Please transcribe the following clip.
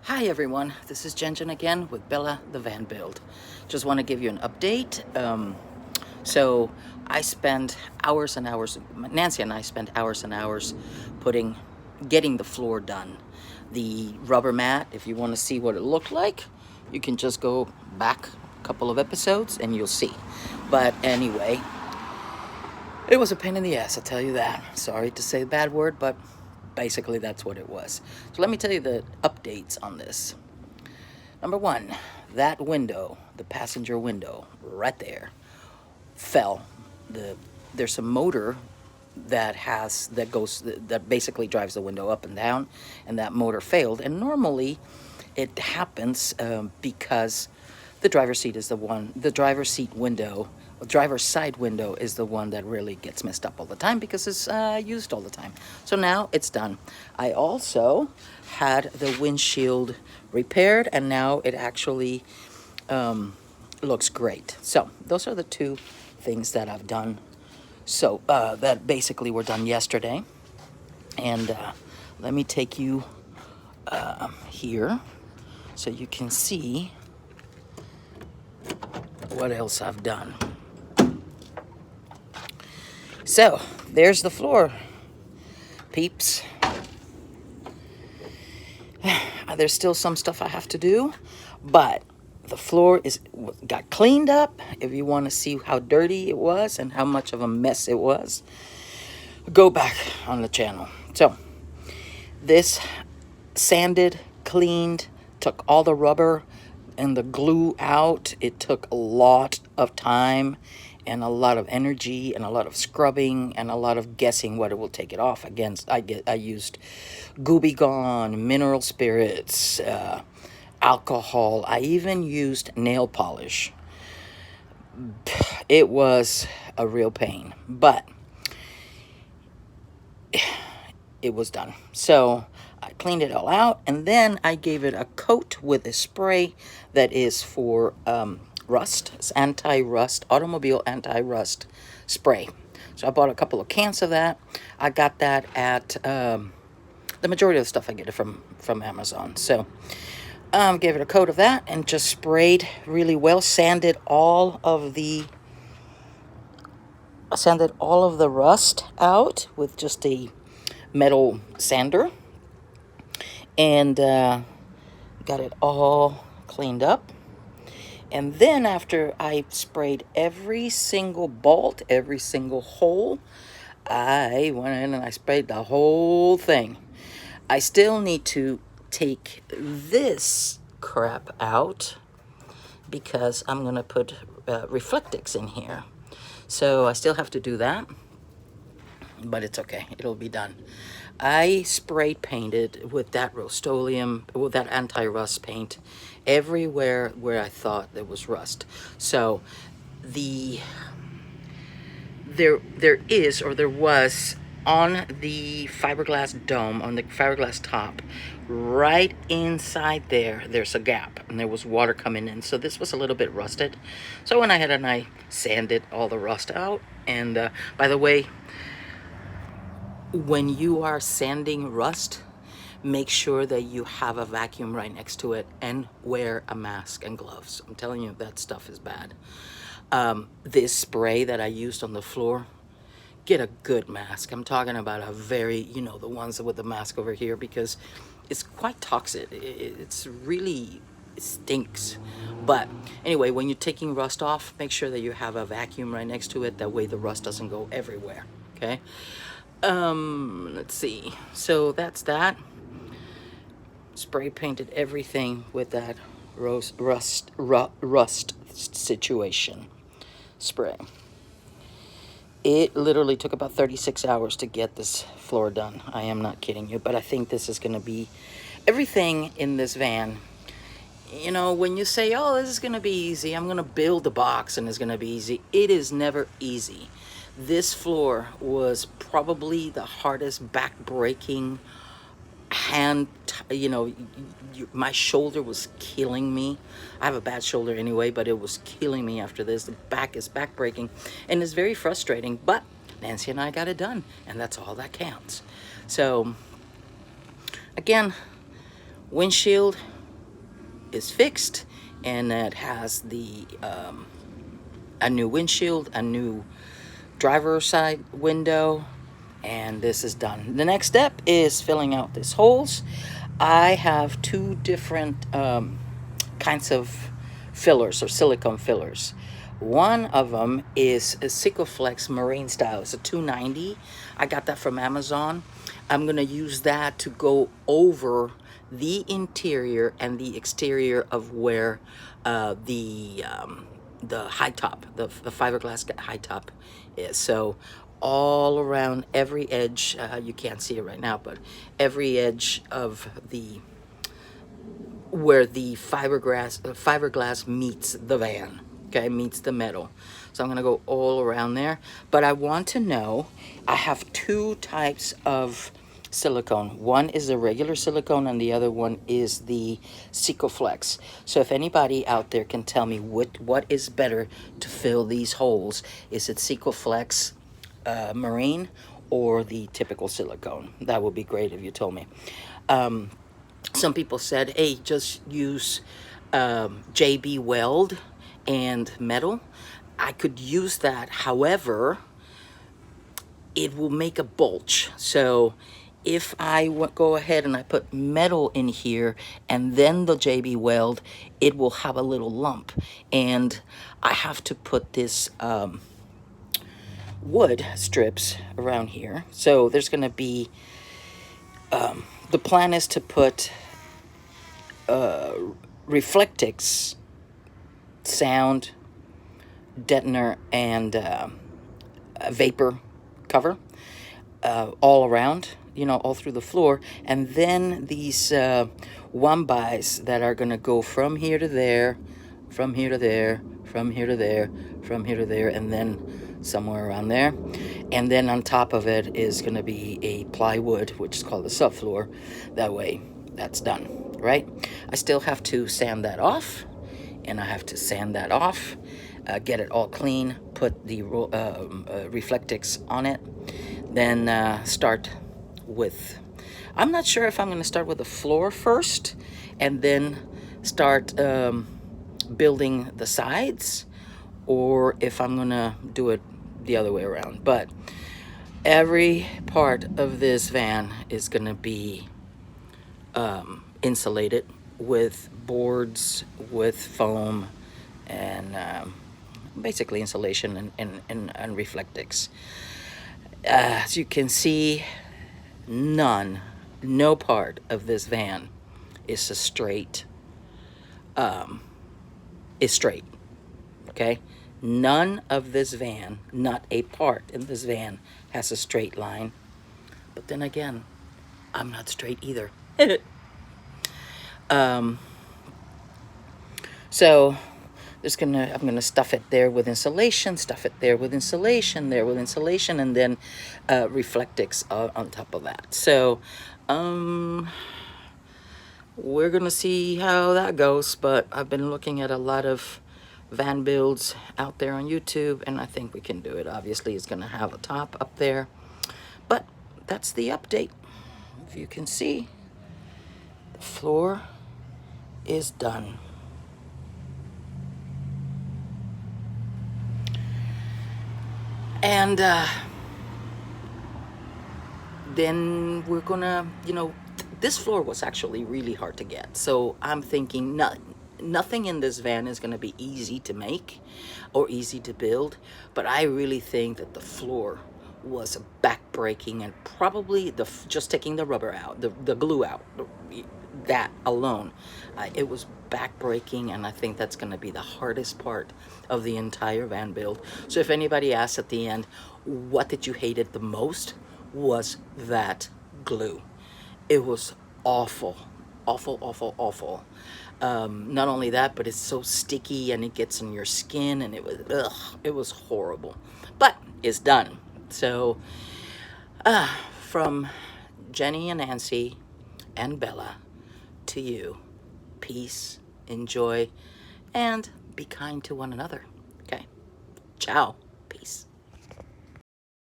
Hi everyone, this is Jen again with Bella the Van Build. Just want to give you an update. So I spend hours and hours, Nancy and I spent hours and hours getting the floor done. The rubber mat, if you want to see what it looked like, you can just go back a couple of episodes and you'll see. But anyway, it was a pain in the ass, I'll tell you that. Sorry to say a bad word, but basically that's what it was. So let me tell you the updates on this. Number one, that window, the passenger window right there, fell. There's a motor that basically drives the window up and down, and that motor failed. And normally it happens because the driver's seat is the driver's side window is the one that really gets messed up all the time because it's used all the time. So now it's done. I also had the windshield repaired, and now it actually looks great. So those are the two things that I've done. So that basically were done yesterday. And let me take you here so you can see what else I've done. So there's the floor, peeps. There's still some stuff I have to do, but the floor got cleaned up. If you want to see how dirty it was and how much of a mess it was, go back on the channel. So this sanded, cleaned, took all the rubber and the glue out. It took a lot of time and a lot of energy and a lot of scrubbing and a lot of guessing what it will take it off. Again, I used Gooby Gone, mineral spirits, alcohol. I even used nail polish. It was a real pain, but it was done. So I cleaned it all out, and then I gave it a coat with a spray that is for rust. It's anti-rust, automobile anti-rust spray. So I bought a couple of cans of that. I got that at the majority of the stuff I get it from Amazon. So gave it a coat of that and just sprayed really well. Sanded all of the rust out with just a metal sander, and got it all cleaned up. And then after I sprayed every single bolt, every single hole, I went in and I sprayed the whole thing. I still need to take this crap out because I'm going to put Reflectix in here. So I still have to do that, but it's okay. It'll be done. I spray painted with that Rust-Oleum, with that anti-rust paint, everywhere where I thought there was rust. So there was on the fiberglass dome, on the fiberglass top, right inside there's a gap, and there was water coming in. So this was a little bit rusted. So I went ahead and I sanded all the rust out. And by the way, when you are sanding rust, make sure that you have a vacuum right next to it and wear a mask and gloves. I'm telling you, that stuff is bad. This spray that I used on the floor, get a good mask. I'm talking about a very, the ones with the mask over here, because it's quite toxic. It stinks. But anyway, when you're taking rust off, make sure that you have a vacuum right next to it. That way the rust doesn't go everywhere, okay? Let's see. So that's that. Spray painted everything with that rust situation spray. It literally took about 36 hours to get this floor done. I am not kidding you, but I think this is going to be everything in this van. When you say, oh, this is going to be easy, I'm going to build the box and it's going to be easy. It is never easy. This floor was probably the hardest back-breaking my shoulder was killing me. I have a bad shoulder anyway, but it was killing me after this. The back is back-breaking, and it's very frustrating, but Nancy and I got it done, and that's all that counts. So, again, windshield is fixed, and it has the a new windshield, a new driver's side window, and this is done. The next step is filling out these holes. I have two different kinds of fillers, or silicone fillers. One of them is a Sikoflex Marine Style. It's a 290. I got that from Amazon. I'm gonna use that to go over the interior and the exterior of where the high top, the fiberglass high top is. So all around every edge, you can't see it right now, but every edge of the where the fiberglass meets the van, okay, meets the metal. So I'm gonna go all around there, but I want to know, I have two types of silicone. One is the regular silicone and the other one is the Sikoflex. So if anybody out there can tell me what is better to fill these holes, is it Sikoflex Marine or the typical silicone? That would be great if you told me. Some people said, hey, just use JB Weld and metal. I could use that. However, it will make a bulge. So if I go ahead and I put metal in here and then the JB Weld, it will have a little lump. And I have to put this wood strips around here. So there's going to be, the plan is to put Reflectix sound deadener and a vapor cover all around, you know, all through the floor, and then these one-bys that are gonna go from here to there, from here to there, from here to there, from here to there, and then somewhere around there. And then on top of it is gonna be a plywood, which is called the subfloor. That way that's done, right? I still have to sand that off, and I have to sand that off, get it all clean, put the Reflectix on it, then start with, I'm not sure if I'm going to start with the floor first and then start building the sides, or if I'm going to do it the other way around. But every part of this van is going to be insulated with boards, with foam, and basically insulation and Reflectix. As you can see, no part of this van is straight, okay? None of this van, not a part in this van, has a straight line. But then again, I'm not straight either. So I'm gonna stuff it there with insulation, stuff it there with insulation, there with insulation, and then Reflectix on top of that. So we're gonna see how that goes, but I've been looking at a lot of van builds out there on YouTube, and I think we can do it. Obviously, it's gonna have a top up there, but that's the update. If you can see, the floor is done. And then we're gonna, you know, this floor was actually really hard to get. So I'm thinking nothing in this van is gonna be easy to make or easy to build. But I really think that the floor was back-breaking, and probably just taking the rubber out, the glue out, that alone, it was back-breaking, and I think that's going to be the hardest part of the entire van build. So if anybody asks at the end, what did you hate it the most, was that glue. It was awful, awful, awful, awful. Not only that, but it's so sticky and it gets in your skin, and it was horrible. But it's done. So from Jenny and Nancy and Bella to you, peace, enjoy, and be kind to one another. Okay? Ciao.